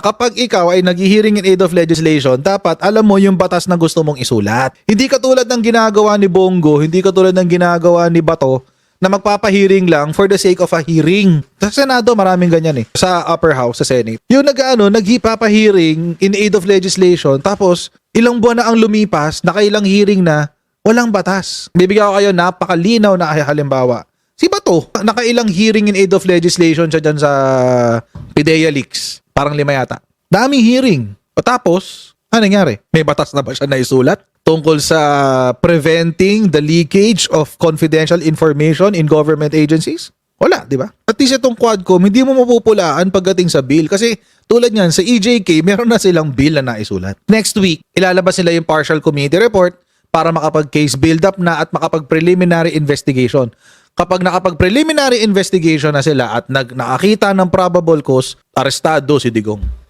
kapag ikaw ay nag-hearing in aid of legislation, dapat alam mo yung batas na gusto mong isulat. Hindi katulad ng ginagawa ni Bongo, hindi katulad ng ginagawa ni Bato, na magpapahearing lang for the sake of a hearing. Sa Senado, maraming ganyan eh. Sa upper house, sa Senate. Yung nagpapahearing in aid of legislation, tapos ilang buwan na ang lumipas, nakailang hearing na, walang batas. Bibigyan ko kayo napakalinaw na halimbawa. Si Bato, nakailang hearing in aid of legislation siya dyan sa PIDEA Leaks. Parang 5 yata. Daming hearing. O tapos, ano nangyari? May batas na ba siya naisulat tungkol sa preventing the leakage of confidential information in government agencies? Wala, di ba? At least itong Quadcom, hindi mo mapupulaan pagdating sa bill. Kasi tulad niyan, sa EJK, meron na silang bill na naisulat. Next week, ilalabas nila yung partial committee report para makapag-case build-up na at makapag-preliminary investigation. Kapag nakapag-preliminary investigation na sila at nakakita ng probable cause, arestado si Digong.